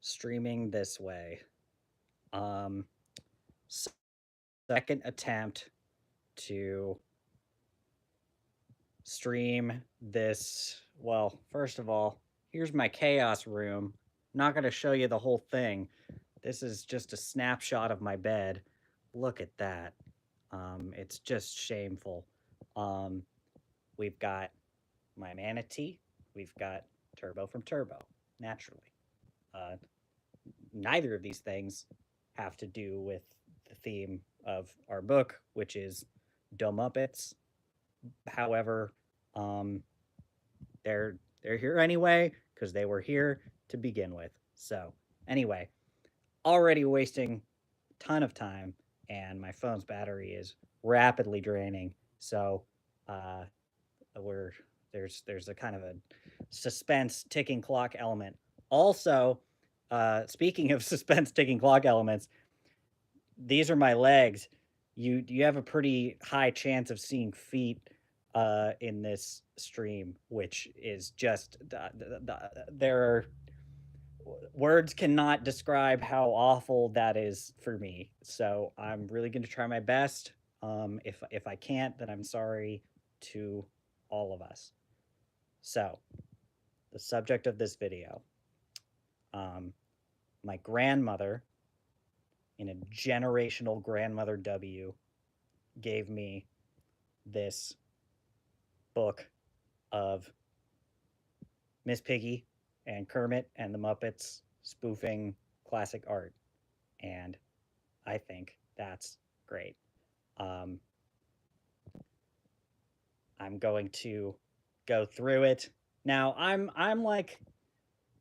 streaming this way. Um, Second attempt to stream this. Well, first of all, here's my chaos room. I'm not going to show you the whole thing. This is just a snapshot of my bed. Look at that. It's just shameful. Um, we've got my manatee. We've got Turbo from Turbo, naturally. Uh, Neither of these things have to do with the theme of our book, which is dumb Muppets. However, um, they're here anyway because they were here to begin with. So anyway, already wasting a ton of time, and my phone's battery is rapidly draining. So uh, we're there's a kind of a suspense ticking clock element. Also, speaking of suspense ticking clock elements, these are my legs. You have a pretty high chance of seeing feet in this stream, which is just there are words cannot describe how awful that is for me. So I'm really going to try my best. If I can't, then I'm sorry to all of us. So the subject of this video, um, my grandmother, in a generational grandmother W, gave me this book of Miss Piggy and Kermit and the Muppets spoofing classic art. And I think that's great. Um, I'm going to go through it. Now, I'm like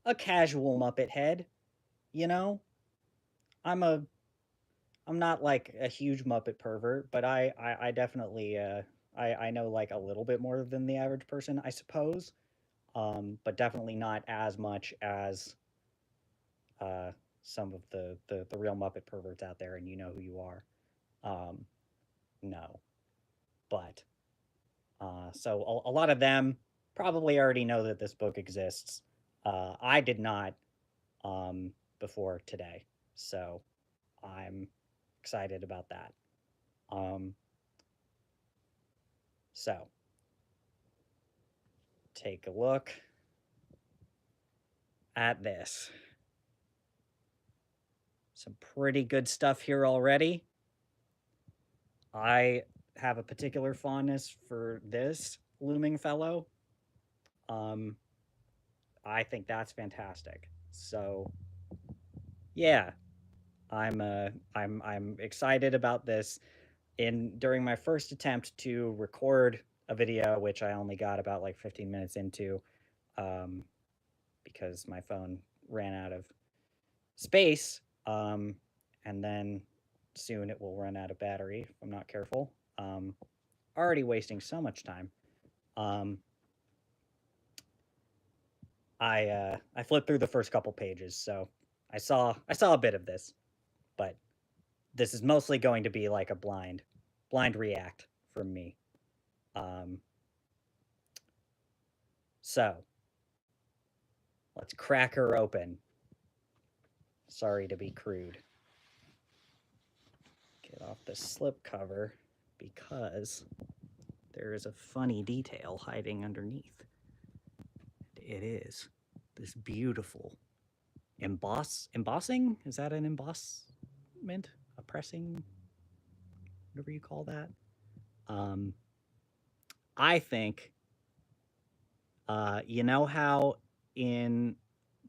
a casual Muppet head, you know? I'm a I'm not like a huge Muppet pervert, but I definitely I know like a little bit more than the average person, I suppose. But definitely not as much as uh, some of the real Muppet perverts out there, and you know who you are. Um, no, but so a lot of them probably already know that this book exists. I did not before today, so I'm excited about that. Um, so take a look at this. Some pretty good stuff here already. I have a particular fondness for this looming fellow. Um, I think that's fantastic. So yeah, I'm excited about this. In during my first attempt to record a video, which I only got about like 15 minutes into, um, because my phone ran out of space, and then soon it will run out of battery if I'm not careful. Already wasting so much time. Um, I flipped through the first couple pages, so I saw a bit of this, but this is mostly going to be like a blind react from me. Um, so let's crack her open. Sorry to be crude. Get off the slip cover because there is a funny detail hiding underneath. It is this beautiful embossing. Is that an embossment? A pressing? Whatever you call that. Um, I think, you know how in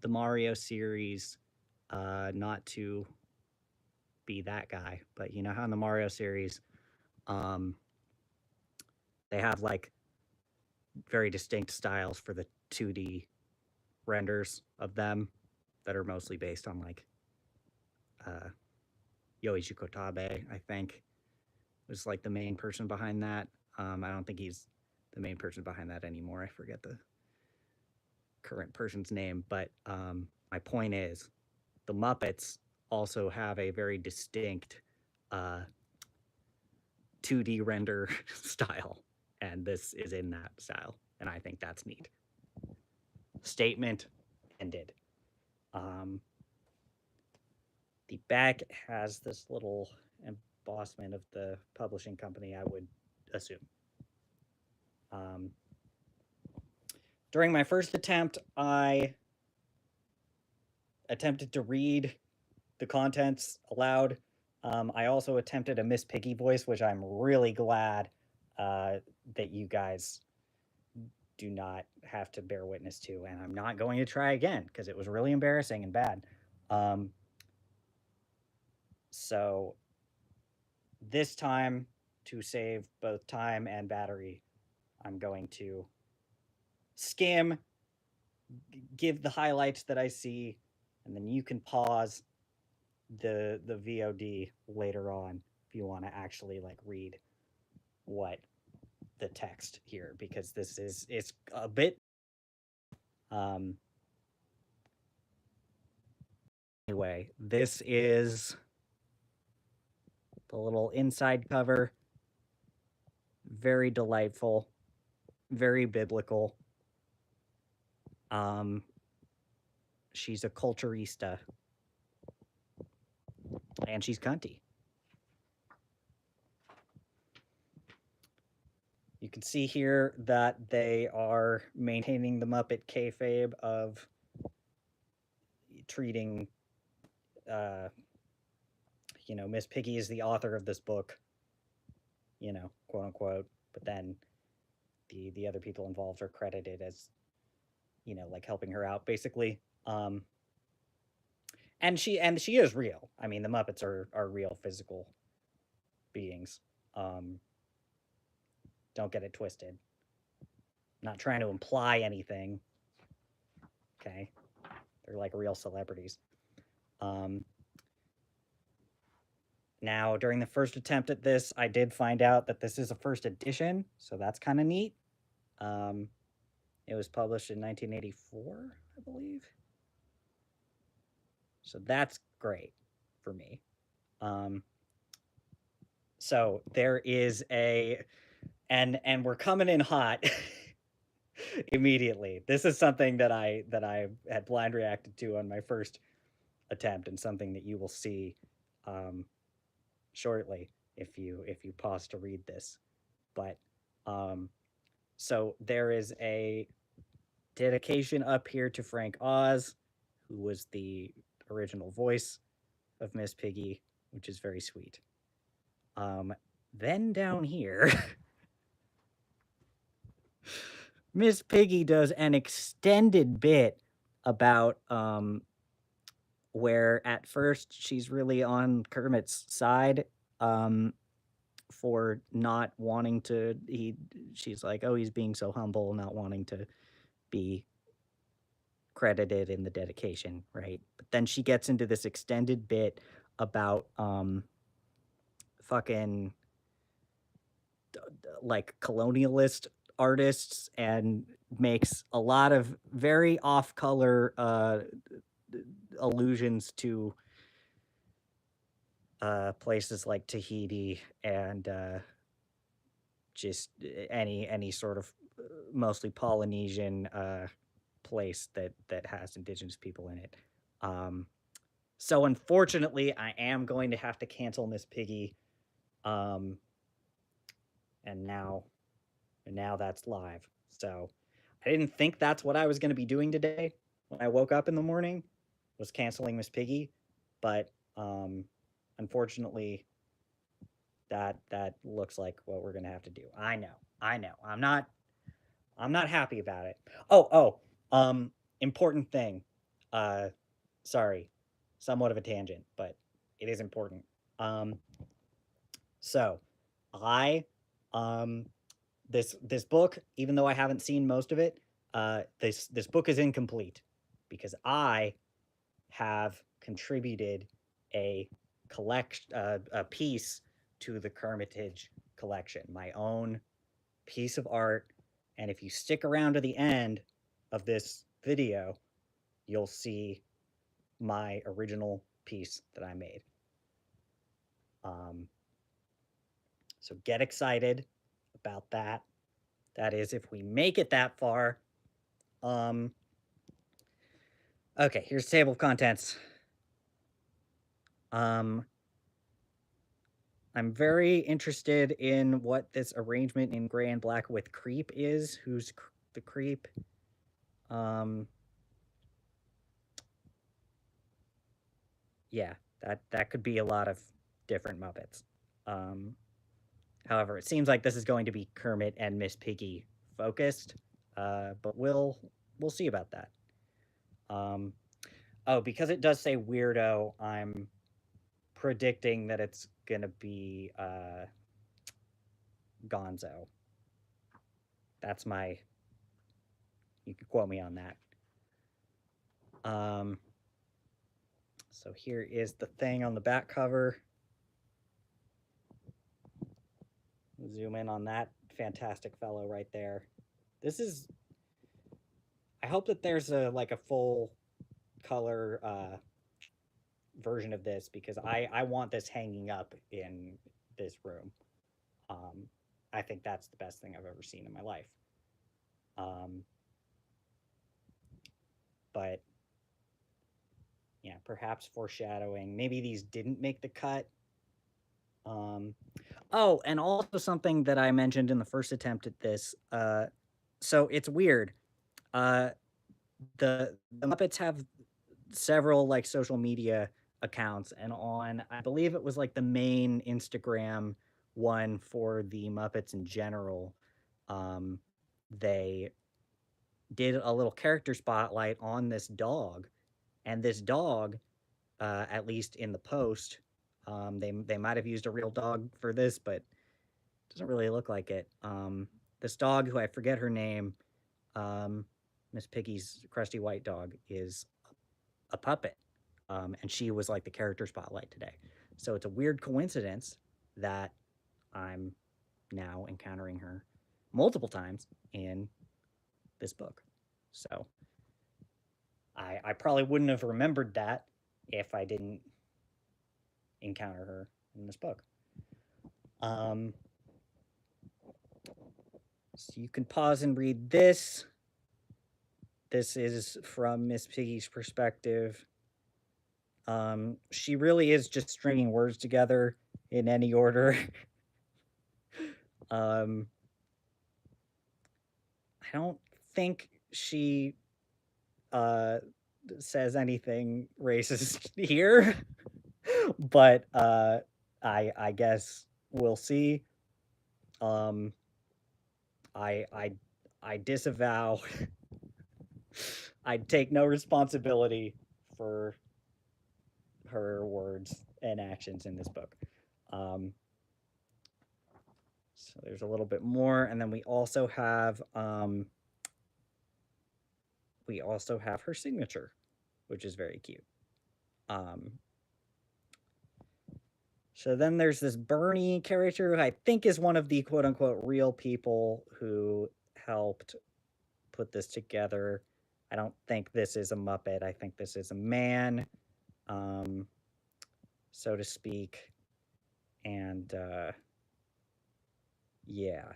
the Mario series, not to be that guy, but you know how in the Mario series, um, they have like very distinct styles for the 2D renders of them that are mostly based on like uh, Yoichi Kotabe, I think, was like the main person behind that. I don't think he's the main person behind that anymore. I forget the current person's name, but my point is the Muppets also have a very distinct uh, 2D render style, and this is in that style, and I think that's neat. Statement ended. Um, The back has this little embossment of the publishing company, I would assume. During my first attempt, I attempted to read the contents aloud. I also attempted a Miss Piggy voice, which I'm really glad that you guys do not have to bear witness to, and I'm not going to try again because it was really embarrassing and bad. So this time, to save both time and battery, I'm going to skim, give the highlights that I see, and then you can pause the VOD later on if you want to actually like read what the text here, because this is it's a bit um anyway, this is the little inside cover. Very delightful, very biblical. Um she's a culturista and she's cunty. You can see here that they are maintaining the Muppet kayfabe of treating, uh, Miss Piggy is the author of this book, quote unquote. But then the other people involved are credited as, like helping her out basically. And she is real. I mean, the Muppets are real physical beings. Um, don't get it twisted. Not trying to imply anything. Okay, they're like real celebrities. Um, Now, during the first attempt at this, I did find out that this is a first edition, so that's kind of neat. Um, it was published in 1984, I believe. So that's great for me. Um, so there is and we're coming in hot immediately. This is something that I had blind reacted to on my first attempt, and something that you will see um, shortly if you pause to read this. But so there is a dedication up here to Frank Oz, who was the original voice of Miss Piggy, which is very sweet. Then down here, Miss Piggy does an extended bit about where at first she's really on Kermit's side, for not wanting to. She's like, oh, he's being so humble, not wanting to be credited in the dedication, right? But then she gets into this extended bit about fucking like colonialist artists, and makes a lot of very off-color allusions to places like Tahiti and just any sort of mostly Polynesian place that has indigenous people in it. So unfortunately, I am going to have to cancel Miss Piggy, and now that's live. So I didn't think that's what I was going to be doing today when I woke up in the morning, was canceling Miss Piggy, but unfortunately, that looks like what we're going to have to do. I know. I'm not happy about it. Important thing. Uh, sorry, somewhat of a tangent, but it is important. Um, so I this book, even though I haven't seen most of it, this book is incomplete because I have contributed a a piece to the Kermitage collection, my own piece of art. And if you stick around to the end of this video, you'll see my original piece that I made. Um, so get excited about that. That is, if we make it that far. Okay, here's the table of contents. Um, I'm very interested in what this arrangement in gray and black with creep is. Who's the creep? Um, yeah, that could be a lot of different Muppets. Um, However, it seems like this is going to be Kermit and Miss Piggy focused, but we'll see about that. Um, oh, because it does say weirdo, I'm predicting that it's gonna be Gonzo. That's my. You can quote me on that. Um, so here is the thing on the back cover. Zoom in on that fantastic fellow right there. This is. I hope that there's a like a full color version of this because I want this hanging up in this room. Um, I think that's the best thing I've ever seen in my life. Um, but yeah, perhaps foreshadowing. Maybe these didn't make the cut. Um, oh, and also something that I mentioned in the first attempt at this. So it's weird. Uh, the Muppets have several like social media accounts, and on I believe it was like the main Instagram one for the Muppets in general. Um, they did a little character spotlight on this dog, and this dog, at least in the post, they might have used a real dog for this, but it doesn't really look like it. This dog, who I forget her name, um, Miss Piggy's crusty white dog, is a puppet, and she was like the character spotlight today. So it's a weird coincidence that I'm now encountering her multiple times in this book. So I probably wouldn't have remembered that if I didn't encounter her in this book. Um, so you can pause and read this. This is from Miss Piggy's perspective. She really is just stringing words together in any order. um, I don't think she uh, says anything racist here, but I guess we'll see. Um, I I I disavow. I take no responsibility for her words and actions in this book. Um, so there's a little bit more, and then we also have her signature, which is very cute. Um, so then there's this Bernie character who I think is one of the quote unquote real people who helped put this together. I don't think this is a Muppet. I think this is a man, um, so to speak. And yeah,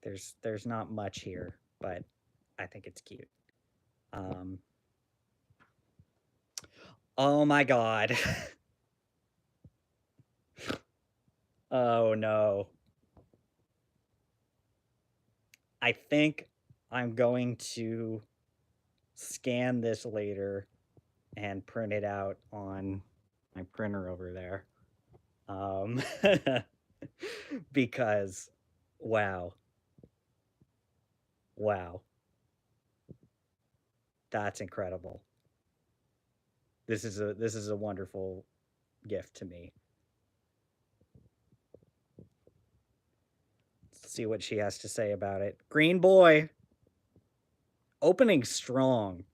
there's not much here, but I think it's cute. Um, oh my god. Oh no. I think I'm going to scan this later and print it out on my printer over there. Um, because wow, wow, that's incredible. This is a wonderful gift to me. Let's see what she has to say about it. Green boy, opening strong.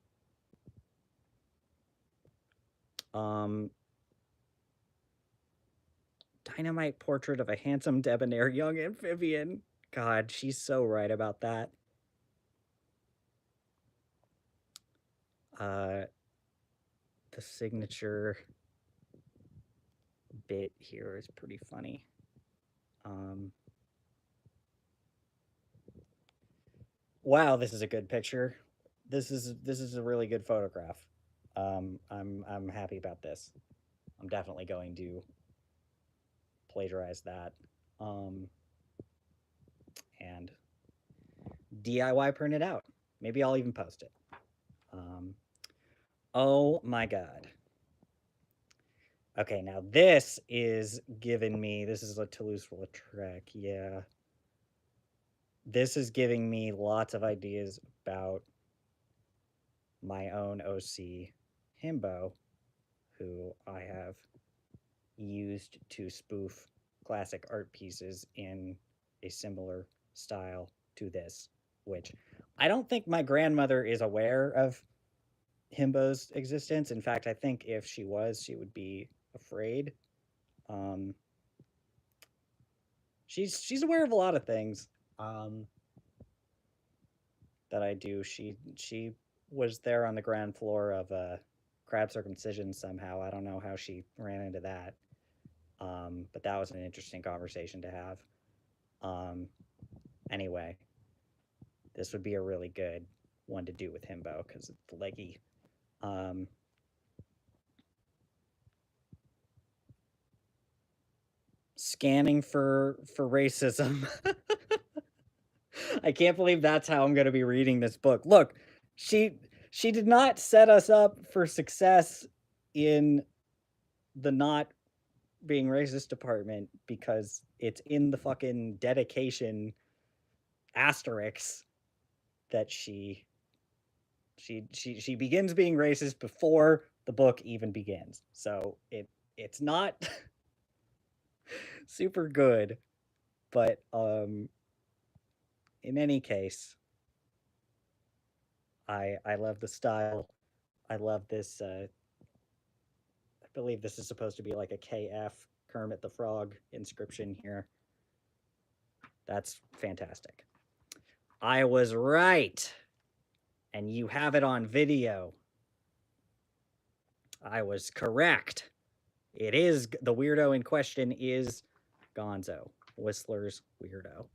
Um, Dynamite portrait of a handsome debonair young amphibian. God, she's so right about that. Uh, the signature bit here is pretty funny. Um, wow, this is a good picture. This is a really good photograph. I'm happy about this. I'm definitely going to plagiarize that and DIY print it out. Maybe I'll even post it. Um, oh my god. Okay, now this is giving me. This is a Toulouse-Lautrec. Yeah. This is giving me lots of ideas about my own OC himbo, who I have used to spoof classic art pieces in a similar style to this, which I don't think my grandmother is aware of himbo's existence. In fact, I think if she was, she would be afraid. Um, she's aware of a lot of things that I do. She was there on the ground floor of a crab circumcision somehow. I don't know how she ran into that. But that was an interesting conversation to have. Anyway, this would be a really good one to do with himbo because it's leggy. Scanning for racism. I can't believe that's how I'm going to be reading this book. Look, she she did not set us up for success in the not being racist department because it's in the fucking dedication asterisk that she begins being racist before the book even begins. So it's not super good, but in any case, I love the style. I love this I believe this is supposed to be like a KF Kermit the Frog inscription here. That's fantastic. I was right. And you have it on video. I was correct. It is the weirdo in question is Gonzo, Whistler's weirdo.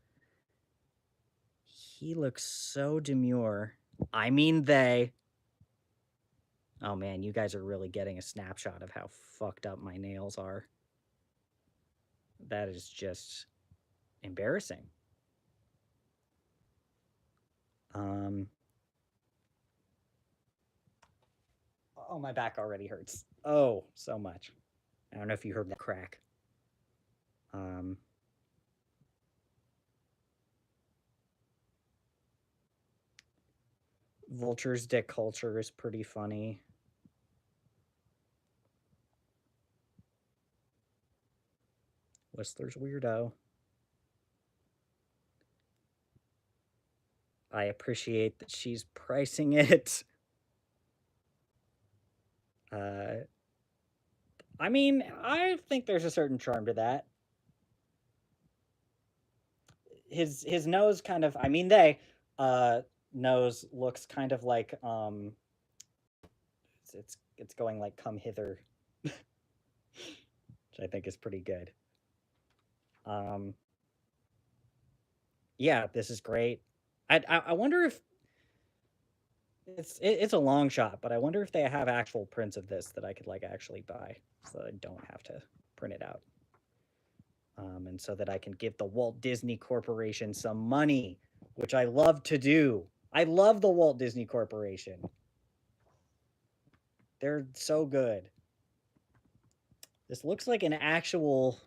He looks so demure. I mean, they. Oh man, you guys are really getting a snapshot of how fucked up my nails are. That is just embarrassing. Oh, my back already hurts. Oh, so much. I don't know if you heard that crack. Vulture's dick culture is pretty funny. Whistler's weirdo. I appreciate that she's pricing it. I mean, I think there's a certain charm to that. His nose kind of, I mean, nose looks kind of like it's going like come hither, which I think is pretty good. Yeah, this is great. I wonder if it's a long shot, but I wonder if they have actual prints of this that I could like actually buy, so that I don't have to print it out, and so that I can give the Walt Disney Corporation some money, which I love to do. I love the Walt Disney Corporation. They're so good. This looks like an actual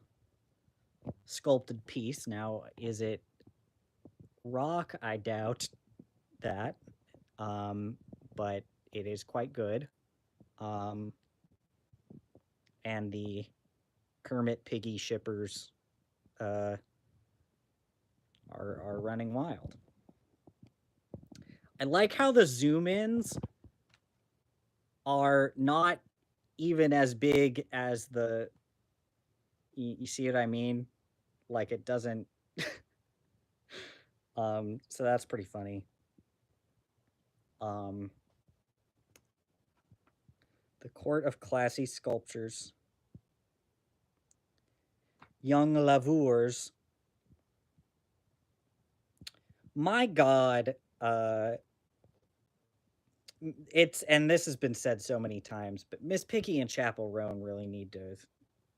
sculpted piece. Now, is it rock? I doubt that. But it is quite good. And the Kermit Piggy shippers are running wild. I like how the zoom ins are not even as big as the. You see what I mean? Like it doesn't. So that's pretty funny. The Court of Classy Sculptures. Young Lavours. My God, and this has been said so many times, but Miss Piggy and Chapel Roan really need to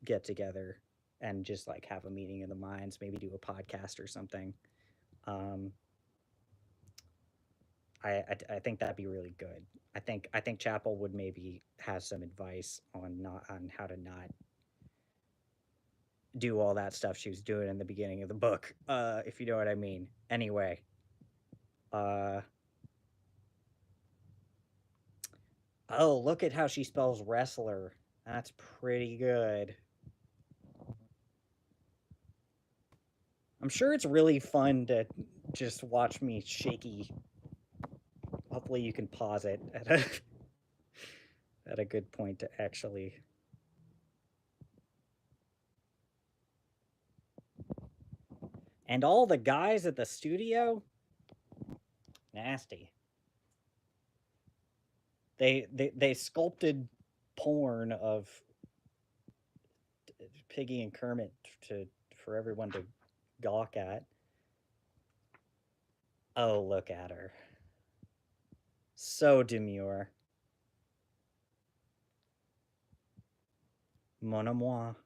get together and just like have a meeting of the minds, maybe do a podcast or something. Um, I think that'd be really good. I think Chapel would maybe have some advice on not on how to not do all that stuff she was doing in the beginning of the book, if you know what I mean. Anyway, uh, oh, look at how she spells wrestler. That's pretty good. I'm sure it's really fun to just watch me shaky. Hopefully, you can pause it at at a good point to actually. And all the guys at the studio, nasty. They sculpted porn of Piggy and Kermit to for everyone to gawk at. Oh, look at her. So demure. Mon amour.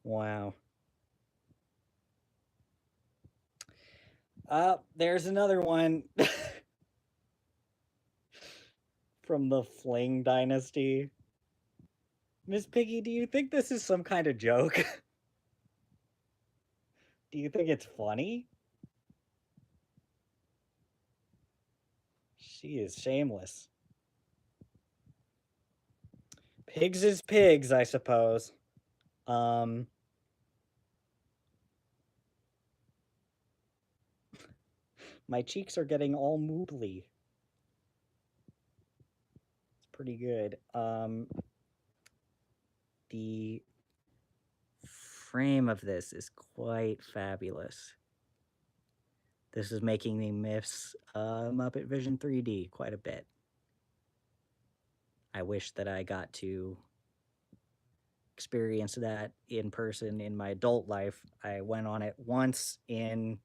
Wow. There's another one from the Fling Dynasty. Miss Piggy, do you think this is some kind of joke? Do you think it's funny? She is shameless. Pigs is pigs, I suppose. Um, my cheeks are getting all moobly. It's pretty good. The frame of this is quite fabulous. This is making me miss Muppet Vision 3D quite a bit. I wish that I got to experience that in person in my adult life. I went on it once in,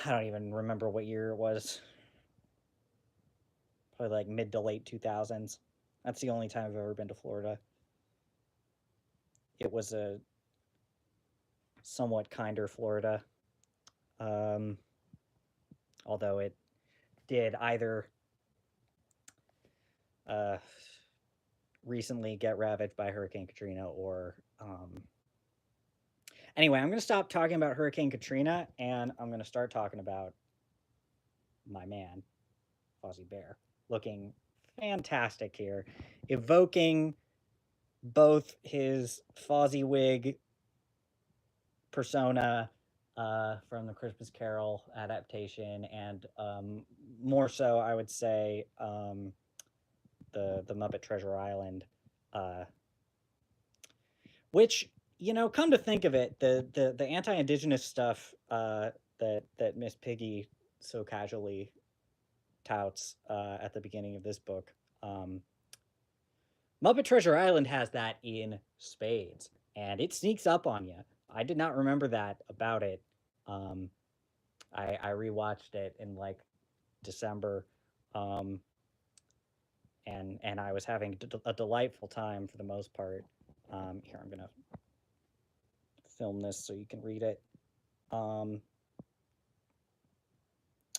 I don't even remember what year it was, probably like mid to late 2000s. That's the only time I've ever been to Florida. It was a somewhat kinder Florida, um, although it did either uh, recently get ravaged by Hurricane Katrina or. Anyway, I'm going to stop talking about Hurricane Katrina and I'm going to start talking about my man, Fozzie Bear, looking fantastic here, evoking both his Fozzie persona from the Christmas Carol adaptation, and more so, I would say, the Muppet Treasure Island, uh, which, come to think of it, the anti-indigenous stuff that Miss Piggy so casually touts at the beginning of this book. Muppet Treasure Island has that in spades, and it sneaks up on you. I did not remember that about it. Um, I rewatched it in like December, um, and I was having a delightful time for the most part. Here, I'm gonna film this so you can read it. Um,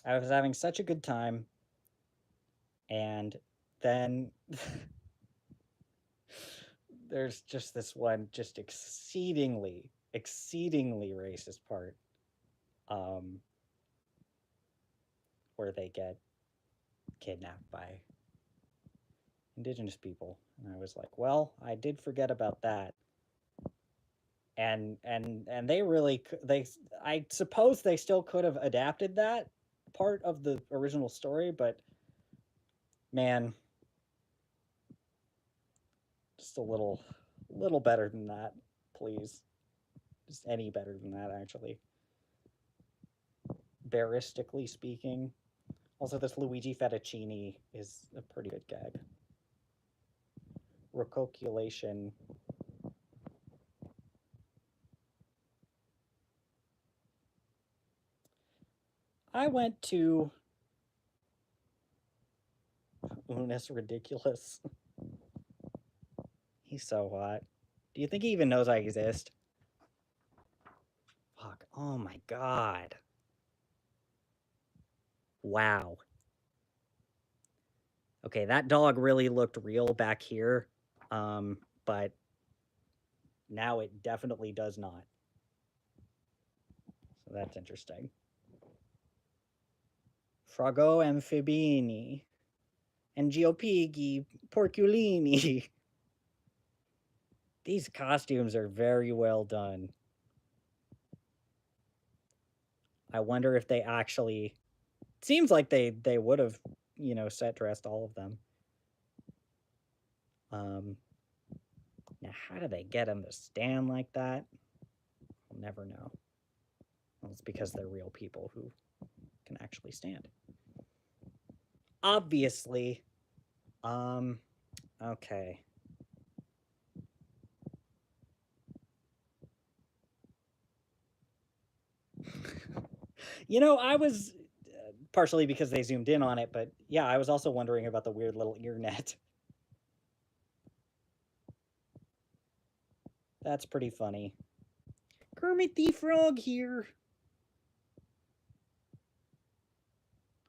I was having such a good time, and then there's just this one just exceedingly racist part, um, where they get kidnapped by indigenous people, and I was like, well, I did forget about that. And they really they I suppose they still could have adapted that part of the original story, but man, just a little better than that, please. Just any better than that, actually. Baristically speaking. Also, this Luigi fettuccine is a pretty good gag. Recoculation. I went to Unis Ridiculous. He's so hot. Do you think he even knows I exist? Fuck. Oh my god. Wow. Okay, that dog really looked real back here. But now it definitely does not. So that's interesting. Frago amphibini. Angiopighi porculini. These costumes are very well done. I wonder if they actually... It seems like they would have, set dressed all of them. Now, how do they get them to stand like that? I'll never know. Well, it's because they're real people who can actually stand. Obviously. Okay. I was partially because they zoomed in on it, but yeah, I was also wondering about the weird little ear net. That's pretty funny. Kermit the Frog here.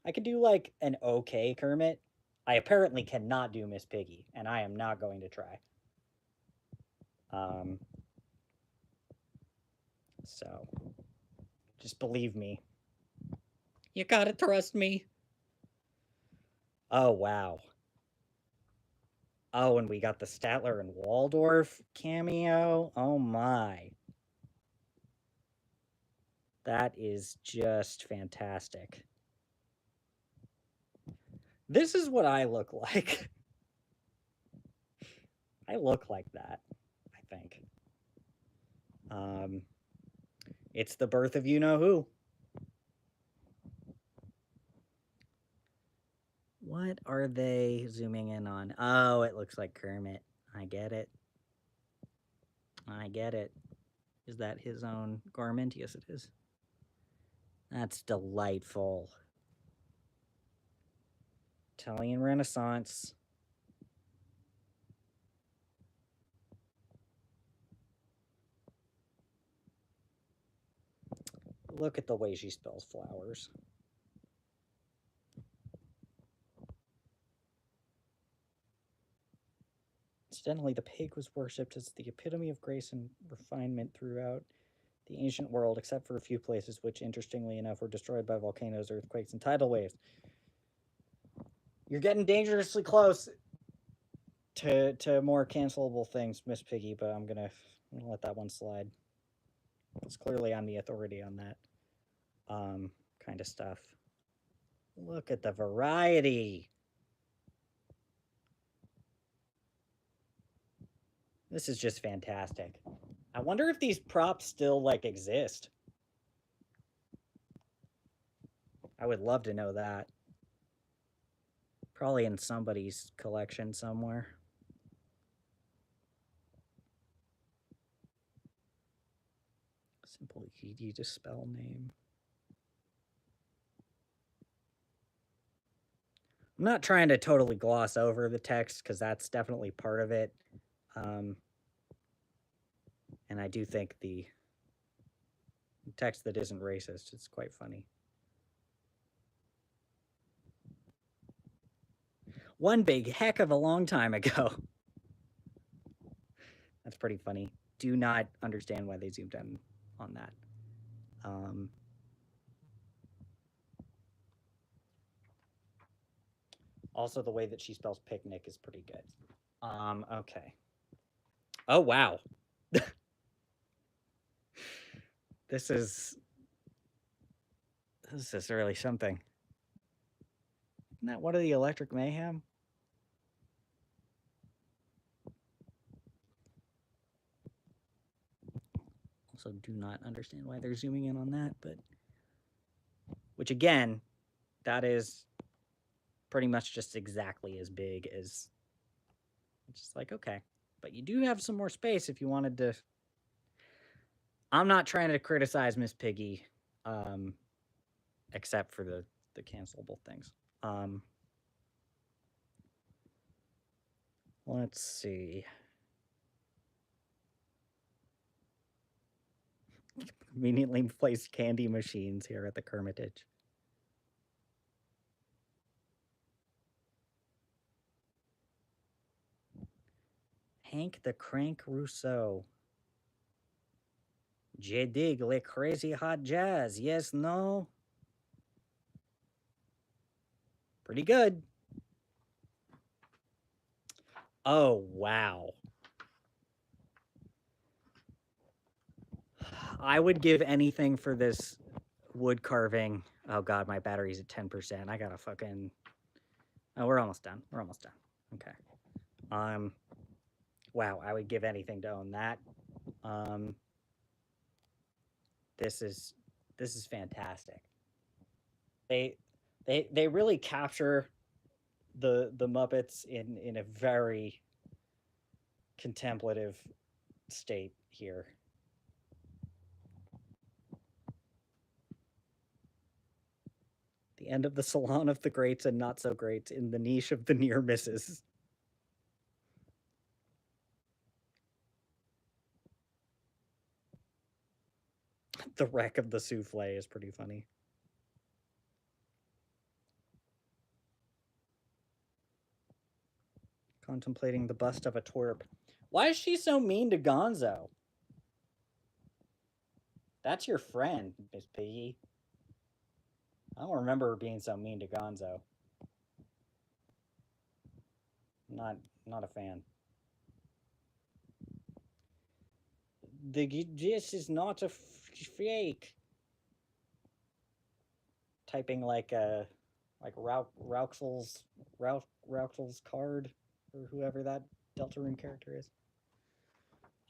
I could do like an okay Kermit. I apparently cannot do Miss Piggy, and I am not going to try. So just believe me. You gotta trust me. Oh, wow. Oh, and we got the Statler and Waldorf cameo. Oh my. That is just fantastic. This is what I look like. I look like that, I think. It's the birth of you-know-who. What are they zooming in on? Oh, it looks like Kermit. I get it. I get it. Is that his own garment? Yes, it is. That's delightful. Italian Renaissance. Look at the way she spells flowers. Incidentally, the pig was worshipped as the epitome of grace and refinement throughout the ancient world, except for a few places which, interestingly enough, were destroyed by volcanoes, earthquakes, and tidal waves. You're getting dangerously close to more cancelable things, Miss Piggy, but I'm gonna let that one slide. It's clearly I'm the authority on that kind of stuff. Look at the variety. This is just fantastic. I wonder if these props still like exist. I would love to know that. Probably in somebody's collection somewhere. Simple easy to spell name. I'm not trying to totally gloss over the text because that's definitely part of it. And I do think the text that isn't racist is quite funny. One big heck of a long time ago. That's pretty funny. Do not understand why they zoomed in on that. Also, the way that she spells picnic is pretty good. Okay. Oh, wow. This is really something. Isn't that one of the Electric Mayhem? Also, do not understand why they're zooming in on that, but which again, that is pretty much just exactly as big as. It's just like, okay, but you do have some more space if you wanted to. I'm not trying to criticize Miss Piggy, except for the cancelable things. Let's see. Conveniently placed candy machines here at the Kermitage. Hank the Crank Rousseau. Je dig le crazy hot jazz. Yes, no? Pretty good. Oh, wow. I would give anything for this wood carving. Oh god, my battery's at 10%. I gotta fucking... Oh, we're almost done. We're almost done. Okay. Wow, I would give anything to own that. This is fantastic. They really capture the Muppets in a very contemplative state here. The end of the salon of the greats and not so greats in the niche of the near misses. The wreck of the souffle is pretty funny. Contemplating the bust of a twerp. Why is she so mean to Gonzo? That's your friend, Miss Piggy. I don't remember her being so mean to Gonzo. Not a fan. This is not a fake. Typing like Rauxel's card, or whoever that Deltarune character is.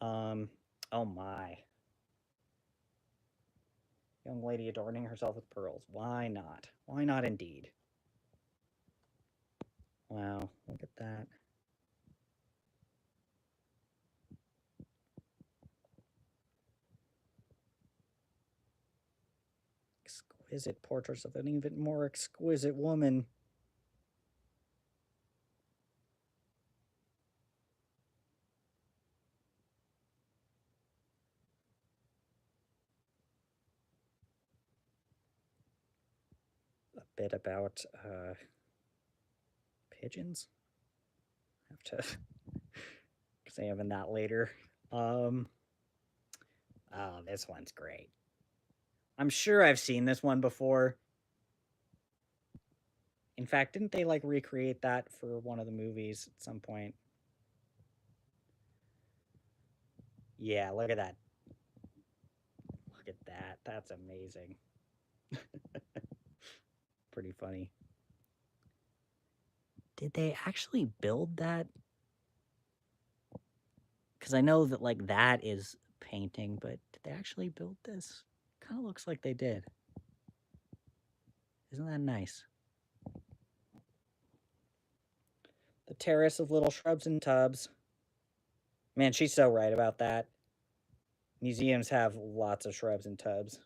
Oh my. Young lady adorning herself with pearls. Why not? Why not indeed? Wow, look at that. Exquisite portraits of an even more exquisite woman. A bit about pigeons. I have to examine that later. Oh, this one's great. I'm sure I've seen this one before. In fact, didn't they like recreate that for one of the movies at some point? Yeah, look at that. Look at that. That's amazing. Pretty funny. Did they actually build that? Because I know that like that is painting, but did they actually build this? Kind of looks like they did. Isn't that nice? The terrace of little shrubs and tubs. Man, she's so right about that. Museums have lots of shrubs and tubs.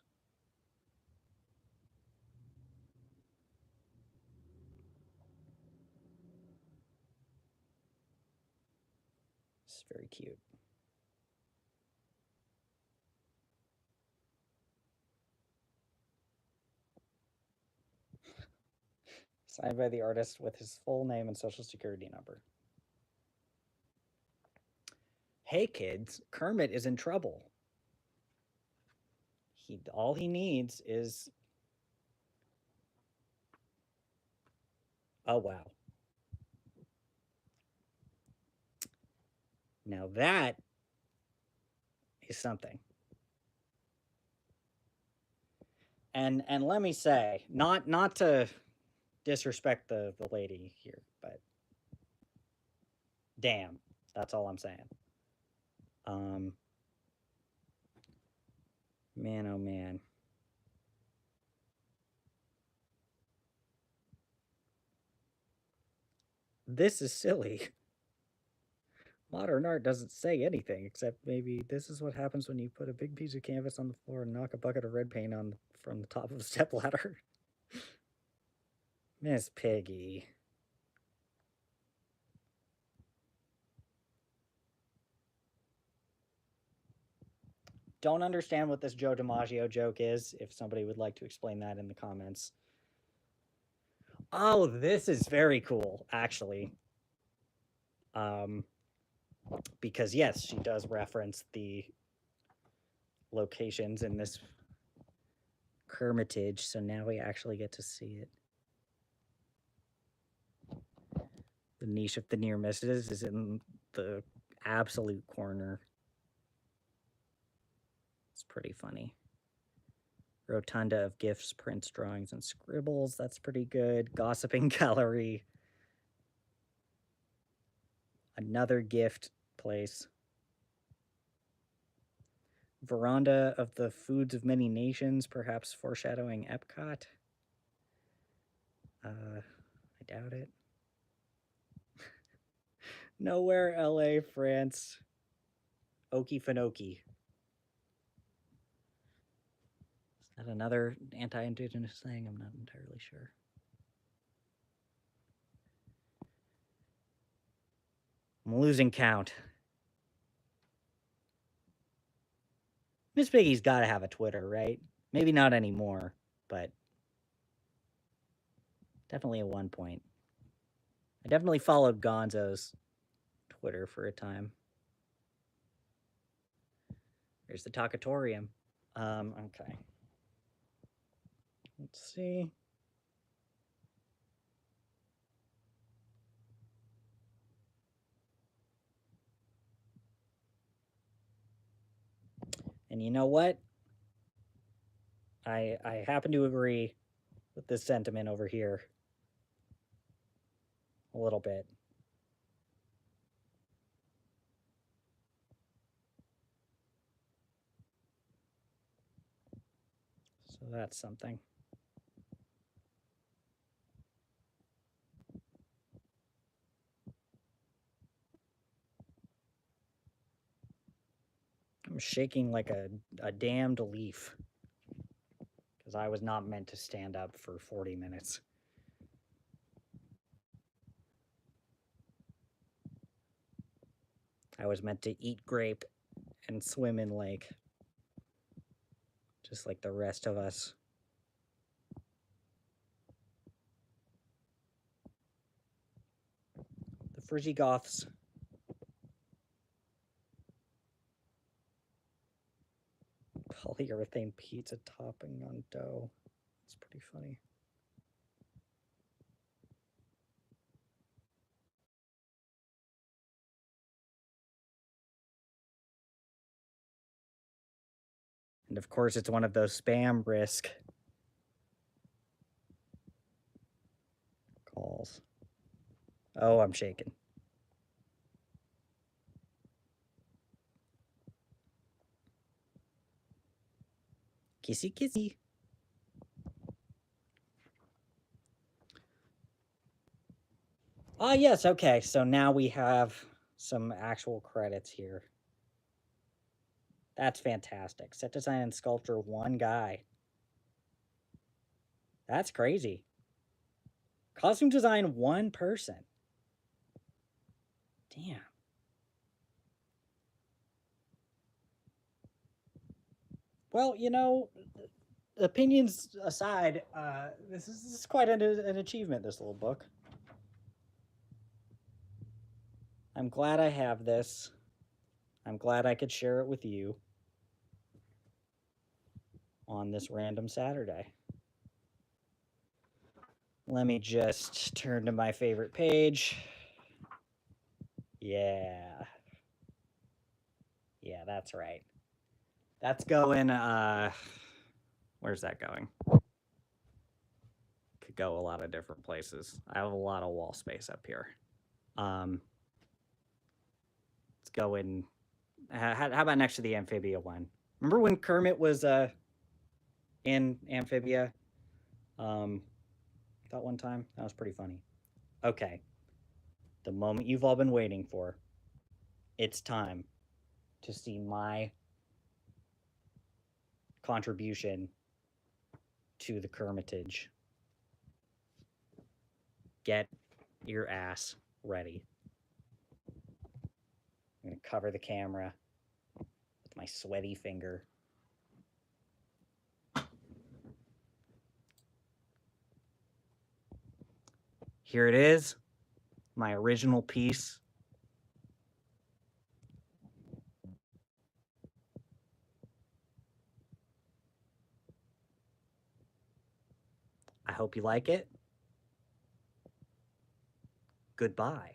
It's very cute. Signed by the artist with his full name and social security number. Hey kids, Kermit is in trouble. All he needs is... Oh wow. Now that is something. And let me say, not to disrespect the lady here, but damn, that's all I'm saying. Man, oh man. This is silly. Modern art doesn't say anything except maybe this is what happens when you put a big piece of canvas on the floor and knock a bucket of red paint on from the top of a stepladder. Miss Piggy. Don't understand what this Joe DiMaggio joke is. If somebody would like to explain that in the comments. Oh, this is very cool, actually. Because yes, she does reference the locations in this Kermitage, so now we actually get to see it. The niche of the near misses is in the absolute corner. It's pretty funny. Rotunda of gifts, prints, drawings, and scribbles. That's pretty good. Gossiping gallery. Another gift place. Veranda of the foods of many nations, perhaps foreshadowing Epcot. I doubt it. Nowhere, LA, France. Okefenokee. Is that another anti-indigenous thing? I'm not entirely sure. I'm losing count. Miss Piggy's got to have a Twitter, right? Maybe not anymore, but definitely at one point. I definitely followed Gonzo's Twitter for a time. There's the Talkatorium. Okay. Let's see. And you know what? I happen to agree with this sentiment over here a little bit. So that's something. I'm shaking like a damned leaf because I was not meant to stand up for 40 minutes. I was meant to eat grape and swim in lake, just like the rest of us. The Frisigoths. Polyurethane pizza topping on dough. It's pretty funny. And of course, it's one of those spam risk calls. Oh, I'm shaking. Kissy, kissy. Ah, yes, okay. So now we have some actual credits here. That's fantastic. Set design and sculpture, one guy. That's crazy. Costume design, one person. Damn. Well, you know, opinions aside, this is quite an achievement, this little book. I'm glad I have this. I'm glad I could share it with you on this random Saturday. Let me just turn to my favorite page. Yeah. Yeah, that's right. That's going, where's that going? Could go a lot of different places. I have a lot of wall space up here. Let's go in, how about next to the Amphibia one? Remember when Kermit was in Amphibia that one time? That was pretty funny. Okay. The moment you've all been waiting for. It's time to see my contribution to the Kermitage. get your ass ready. I'm going to cover the camera with my sweaty finger. Here it is, my original piece. I hope you like it. Goodbye.